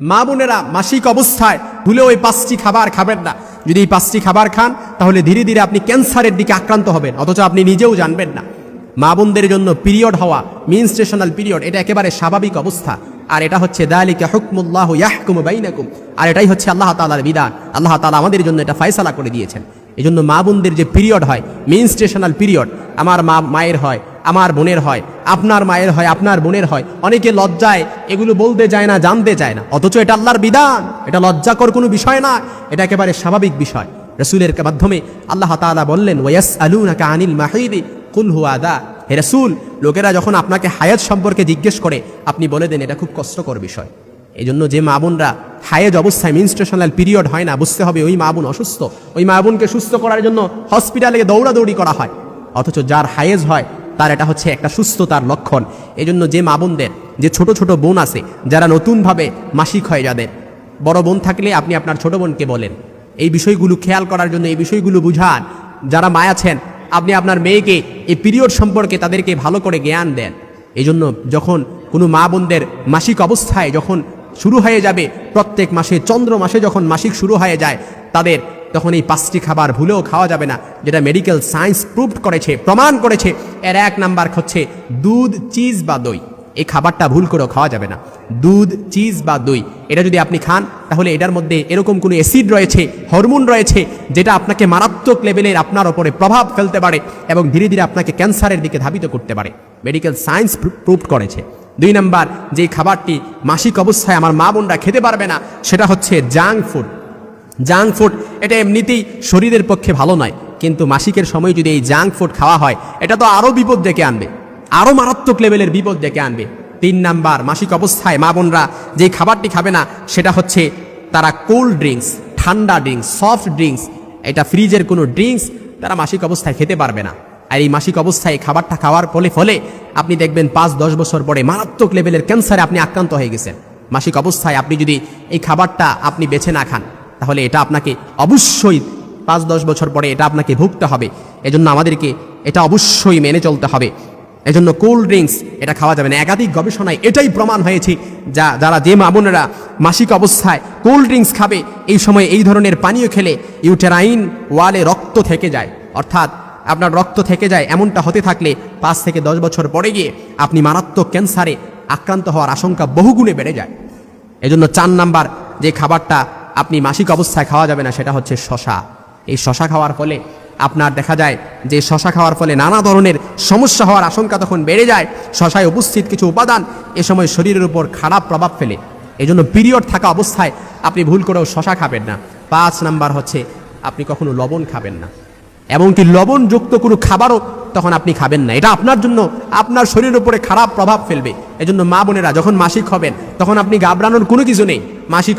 মা বোনেরা মাসিক অবস্থায় ভুলেও এই 5টি খাবার খাবেন না। যদি এই 5টি খাবার খান তাহলে ধীরে ধীরে আপনি ক্যান্সারের দিকে আক্রান্ত হবেন, অথচ আপনি নিজেও জানবেন না। মা বোনদের জন্য পিরিয়ড হওয়া, মেনস্ট্রুয়েশনাল পিরিয়ড, এটা একেবারে স্বাভাবিক অবস্থা। আর এটা হচ্ছে যালিকা হুকমুল্লাহু ইয়াহকুমু বাইনাকুম, আর এটাই হচ্ছে আল্লাহ তাআলার বিধান। আল্লাহ তাআলা আমাদের জন্য এটা ফয়সালা করে দিয়েছেন। এজন্য মা বোনদের যে পিরিয়ড হয়, মেনস্ট্রুয়েশনাল পিরিয়ড, আমার মায়ের হয়, আমার বোনের হয়, আপনার মায়ের হয়, আপনার বোনের হয়, অনেকে লজ্জায় এগুলো বলতে যায় না, জানতে চায় না, অথচ এটা আল্লাহর বিধান। এটা লজ্জাকর কোনো বিষয় না, এটা একেবারে স্বাভাবিক বিষয়। রাসূলের মাধ্যমে আল্লাহ তাআলা বললেন, ওয়ায়াসআলুনাকা আনিল মাহিদি কুল হুয়া আযা। হে রাসূল, লোকেরা যখন আপনাকে হায়াত সম্পর্কে জিজ্ঞেস করে, আপনি বলে দেন এটা খুব কষ্টকর বিষয়। এই জন্য যে মা বোনরা হায়েজ অবস্থায় মেনস্ট্রুয়েশনাল পিরিয়ড হয় না, বুঝতে হবে ওই মা বোন অসুস্থ। ওই মা বোনকে সুস্থ করার জন্য হসপিটালে দৌড়াদৌড়ি করা হয়, অথচ যার হায়েজ হয় তার এটা হচ্ছে একটা সুস্থতার লক্ষণ। এই জন্য যে মা বোনদের, যে ছোট ছোট বোন আছে যারা নতুনভাবে মাসিক হয়, যাদের বড় বোন থাকলে আপনি আপনার ছোট বোনকে বলেন এই বিষয়গুলো খেয়াল করার জন্য, এই বিষয়গুলো বুঝান। যারা মা আছেন, আপনি আপনার মেয়েকে এই পিরিয়ড সম্পর্কে তাদেরকে ভালো করে জ্ঞান দেন। এই জন্য যখন কোনো মা বোনদের মাসিক অবস্থায় যখন শুরু হয়ে যাবে, প্রত্যেক মাসে চন্দ্র মাসে যখন মাসিক শুরু হয়ে যায় তাদের, তখন এই 5টি খাবার ভুলেও খাওয়া যাবে না, যেটা মেডিকেল সায়েন্স প্রুভড করেছে, প্রমাণ করেছে। এর 1 নাম্বার হচ্ছে দুধ, চিজ বা দই। এই খাবারটা ভুল করেও খাওয়া যাবে না। দুধ, চিজ বা দই, এটা যদি আপনি খান তাহলে এটার মধ্যে এরকম কোনো অ্যাসিড রয়েছে, হরমোন রয়েছে, যেটা আপনাকে মারাত্মক লেভেলের আপনার ওপরে প্রভাব ফেলতে পারে এবং ধীরে ধীরে আপনাকে ক্যান্সারের দিকে ধাবিত করতে পারে। মেডিকেল সায়েন্স প্রুভড করেছে। 2 নাম্বার যে খাবারটি মাসিক অবস্থায় আমার মা বোনরা খেতে পারবে না, সেটা হচ্ছে জাঙ্ক ফুড। জাঙ্ক ফুড এটা এমনিতেই শরীরের পক্ষে ভালো নয়, কিন্তু মাসিকের সময় যদি এই জাঙ্ক ফুড খাওয়া হয়, এটা তো আরও বিপদ ডেকে আনবে, আরও মারাত্মক লেভেলের বিপদ ডেকে আনবে। 3 নাম্বার মাসিক অবস্থায় মা বোনরা যে খাবারটি খাবে না, সেটা হচ্ছে তারা কোল্ড ড্রিঙ্কস, ঠান্ডা ড্রিঙ্কস, সফট ড্রিঙ্কস, এটা ফ্রিজের কোনো ড্রিঙ্কস তারা মাসিক অবস্থায় খেতে পারবে না। আর এই মাসিক অবস্থায় খাবারটা খাওয়ার ফলে আপনি দেখবেন 5-10 বছর পরে মারাত্মক লেভেলের ক্যান্সারে আপনি আক্রান্ত হয়ে গেছেন। মাসিক অবস্থায় আপনি যদি এই খাবারটা আপনি বেছে না খান, তাহলে এটা আপনাকে অবশ্যই 5-10 বছর পরে এটা আপনাকে ভুগতে হবে। এজন্য আমাদেরকে এটা অবশ্যই মেনে চলতে হবে। এজন্য কোল্ড ড্রিঙ্কস এটা খাওয়া যাবে না। একাধিক গবেষণায় এটাই প্রমাণ হয়েছে, যারা যে মা বোনেরা মাসিক অবস্থায় কোল্ড ড্রিঙ্কস খাবে, এই সময় এই ধরনের পানীয় খেলে ইউটেরাইন ওয়ালে রক্ত থেকে যায়, অর্থাৎ আপনার রক্ত থেকে যায়। এমনটা হতে থাকলে 5 থেকে 10 বছর পরে গিয়ে আপনি মারাত্মক ক্যান্সারে আক্রান্ত হওয়ার আশঙ্কা বহুগুণে বেড়ে যায়। এজন্য 4 নাম্বার যে খাবারটা আপনি মাসিক অবস্থায় খাওয়া যাবে না, সেটা হচ্ছে শশা। এই শশা খাওয়ার ফলে আপনার দেখা যায় যে শশা খাওয়ার ফলে নানা ধরনের সমস্যা হওয়ার আশঙ্কা তখন বেড়ে যায়। শশায় উপস্থিত কিছু উপাদান এ সময় শরীরের উপর খারাপ প্রভাব ফেলে। এজন্য পিরিয়ড থাকা অবস্থায় আপনি ভুল করেও শশা খাবেন না। 5 নাম্বার হচ্ছে আপনি কখনো লবণ খাবেন না, এমনকি লবণযুক্ত কোনো খাবারও তখন আপনি খাবেন না। এটা আপনার জন্য, আপনার শরীরের উপরে খারাপ প্রভাব ফেলবে। এজন্য মা বোনেরা যখন মাসিক হবেন, তখন আপনি ঘাবড়ানোর কোনো কিছু নেই। মাসিক